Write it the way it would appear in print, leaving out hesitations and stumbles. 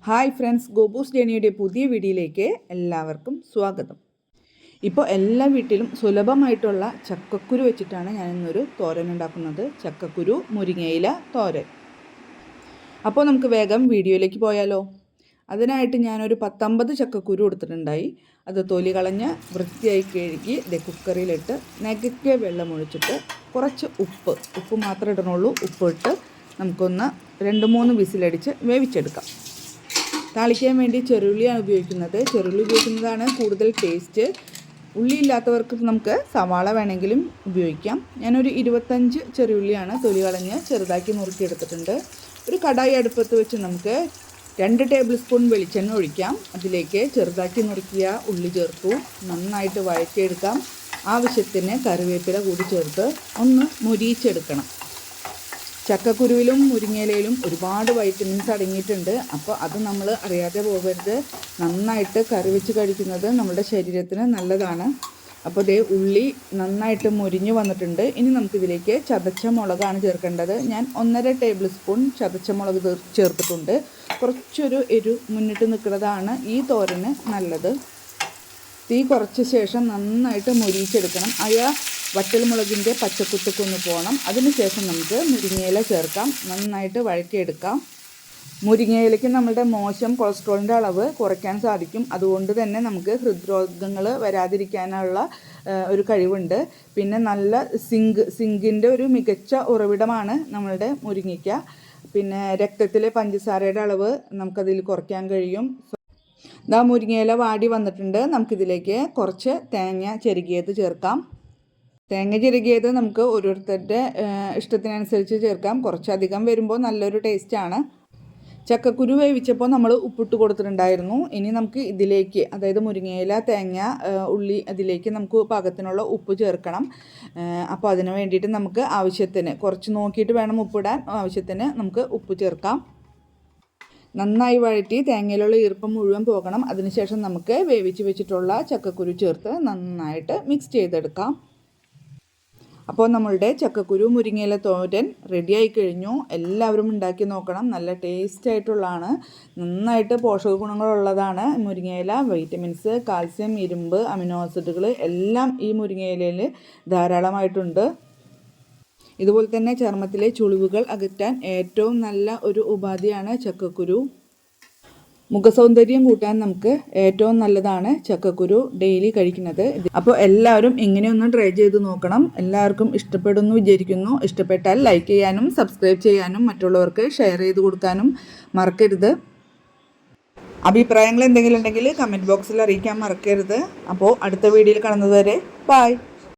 Hi friends, ഗോപൂസ് ജേണിയുടെ പുതിയ വീഡിയോയിലേക്ക് എല്ലാവർക്കും സ്വാഗതം. ഇപ്പോൾ എല്ലാ വീട്ടിലും സുലഭമായിട്ടുള്ള ചക്കക്കുരു വെച്ചിട്ടാണ് ഞാനിന്നൊരു തോരൻ ഉണ്ടാക്കുന്നത്. ചക്കക്കുരു മുരിങ്ങയില തോരൻ. അപ്പോൾ നമുക്ക് വേഗം വീഡിയോയിലേക്ക് പോയാലോ. അതിനായിട്ട് ഞാനൊരു 19 ചക്കക്കുരു എടുത്തിട്ടുണ്ടായി. അത് തൊലി കളഞ്ഞ് വൃത്തിയായി കഴുകി കുക്കറിലിട്ട് നികക്കിയ വെള്ളം ഒഴിച്ചിട്ട് കുറച്ച് ഉപ്പ് മാത്രമേ ഇടണുള്ളൂ. ഉപ്പിട്ട് നമുക്കൊന്ന് 2-3 വിസിലടിച്ച് വേവിച്ചെടുക്കാം. താളിക്കാൻ വേണ്ടി ചെറുള്ളിയാണ് ഉപയോഗിക്കുന്നത്. ചെറുള്ളി ഉപയോഗിക്കുന്നതാണ് കൂടുതൽ ടേസ്റ്റ്. ഉള്ളി ഇല്ലാത്തവർക്ക് നമുക്ക് സവാള വേണമെങ്കിലും ഉപയോഗിക്കാം. ഞാനൊരു 25 ചെറുള്ളിയാണ് തൊലി കളഞ്ഞ് ചെറുതാക്കി നുറുക്കിയെടുത്തിട്ടുണ്ട്. ഒരു കടായി അടുപ്പത്ത് വെച്ച് നമുക്ക് 2 ടേബിൾ സ്പൂൺ വെളിച്ചെണ്ണ ഒഴിക്കാം. അതിലേക്ക് ചെറുതാക്കി നുറുക്കിയ ഉള്ളി ചേർത്തു നന്നായിട്ട് വഴറ്റിയെടുക്കാം. ആവശ്യത്തിന് കറിവേപ്പില കൂടി ചേർത്ത് ഒന്ന് മൊരിയിച്ചെടുക്കണം. ചക്കക്കുരുവിലും മുരിങ്ങയിലയിലും ഒരുപാട് വൈറ്റമിൻസ് അടങ്ങിയിട്ടുണ്ട്. അപ്പോൾ അത് നമ്മൾ അറിയാതെ പോകരുത്. നന്നായിട്ട് കറി വെച്ച് കഴിക്കുന്നത് നമ്മുടെ ശരീരത്തിന് നല്ലതാണ്. അപ്പോൾ ദേ ഉള്ളി നന്നായിട്ട് മുരിഞ്ഞ് വന്നിട്ടുണ്ട്. ഇനി നമുക്കിതിലേക്ക് ചതച്ച മുളകാണ് ചേർക്കേണ്ടത്. ഞാൻ 1.5 ടേബിൾ സ്പൂൺ ചതച്ച മുളക് ചേർത്തിട്ടുണ്ട്. കുറച്ചൊരു മുന്നിട്ട് നിൽക്കുന്നതാണ് ഈ തോരന് നല്ലത്. തീ കുറച്ച ശേഷം നന്നായിട്ട് മൊരിയിച്ചെടുക്കണം. വറ്റൽമുളകിൻ്റെ പച്ചക്കുത്തൊക്കെ പോകണം. അതിനുശേഷം നമുക്ക് മുരിങ്ങയില ചേർക്കാം. നന്നായിട്ട് വഴറ്റിയെടുക്കാം. മുരിങ്ങയിലയ്ക്ക് നമ്മുടെ മോശം കൊളസ്ട്രോളിൻ്റെ അളവ് കുറയ്ക്കാൻ സാധിക്കും. അതുകൊണ്ട് തന്നെ നമുക്ക് ഹൃദ്രോഗങ്ങൾ വരാതിരിക്കാനുള്ള ഒരു കഴിവുണ്ട്. പിന്നെ നല്ല സിങ്കിൻ്റെ ഒരു മികച്ച ഉറവിടമാണ് നമ്മളുടെ മുരിങ്ങയ്ക്ക. പിന്നെ രക്തത്തിലെ പഞ്ചസാരയുടെ അളവ് നമുക്കതിൽ കുറയ്ക്കാൻ കഴിയും. മുരിങ്ങയില വാടി വന്നിട്ടുണ്ട്. നമുക്കിതിലേക്ക് കുറച്ച് തേങ്ങ ചിരകിയത് ചേർക്കാം. തേങ്ങ ചിരകിയത് നമുക്ക് ഓരോരുത്തരുടെ ഇഷ്ടത്തിനനുസരിച്ച് ചേർക്കാം. കുറച്ചധികം വരുമ്പോൾ നല്ലൊരു ടേസ്റ്റാണ്. ചക്കക്കുരു വേവിച്ചപ്പോൾ നമ്മൾ ഉപ്പിട്ട് കൊടുത്തിട്ടുണ്ടായിരുന്നു. ഇനി നമുക്ക് ഇതിലേക്ക്, അതായത് മുരിങ്ങയില, തേങ്ങ, ഉള്ളി, അതിലേക്ക് നമുക്ക് പാകത്തിനുള്ള ഉപ്പ് ചേർക്കണം. അപ്പോൾ അതിന് വേണ്ടിയിട്ട് നമുക്ക് ആവശ്യത്തിന് കുറച്ച് നോക്കിയിട്ട് വേണം ഉപ്പിടാൻ. ആവശ്യത്തിന് നമുക്ക് ഉപ്പ് ചേർക്കാം. നന്നായി വഴറ്റി തേങ്ങയിലുള്ള ഈർപ്പം മുഴുവൻ പോകണം. അതിനുശേഷം നമുക്ക് വേവിച്ച് വെച്ചിട്ടുള്ള ചക്കക്കുരു ചേർത്ത് നന്നായിട്ട് മിക്സ് ചെയ്തെടുക്കാം. അപ്പോൾ നമ്മളുടെ ചക്കക്കുരു മുരിങ്ങയില തോരൻ റെഡിയായി കഴിഞ്ഞു. എല്ലാവരും ഉണ്ടാക്കി നോക്കണം. നല്ല ടേസ്റ്റ് ആയിട്ടുള്ളതാണ്. നന്നായിട്ട് പോഷക ഗുണങ്ങളുള്ളതാണ് മുരിങ്ങയില. വൈറ്റമിൻസ്, കാൽസ്യം, ഇരുമ്പ്, അമിനോ ആസിഡുകൾ എല്ലാം ഈ മുരിങ്ങയിലയിൽ ധാരാളമായിട്ടുണ്ട്. ഇതുപോലെ തന്നെ ചർമ്മത്തിലെ ചുളിവുകൾ അകറ്റാൻ ഏറ്റവും നല്ല ഒരു ഉപാധിയാണ് ചക്കക്കുരു. മുഖസൗന്ദര്യം കൂട്ടാൻ നമുക്ക് ഏറ്റവും നല്ലതാണ് ചക്കക്കുരു ഡെയിലി കഴിക്കുന്നത്. അപ്പോൾ എല്ലാവരും ഇങ്ങനെയൊന്ന് ട്രൈ ചെയ്ത് നോക്കണം. എല്ലാവർക്കും ഇഷ്ടപ്പെടുന്നു വിചാരിക്കുന്നു. ഇഷ്ടപ്പെട്ടാൽ ലൈക്ക് ചെയ്യാനും സബ്സ്ക്രൈബ് ചെയ്യാനും മറ്റുള്ളവർക്ക് ഷെയർ ചെയ്ത് കൊടുക്കാനും മറക്കരുത്. അഭിപ്രായങ്ങൾ എന്തെങ്കിലും ഉണ്ടെങ്കിൽ കമൻറ്റ് ബോക്സിൽ അറിയിക്കാൻ മറക്കരുത്. അപ്പോൾ അടുത്ത വീഡിയോയിൽ കാണുന്നതുവരെ ബൈ.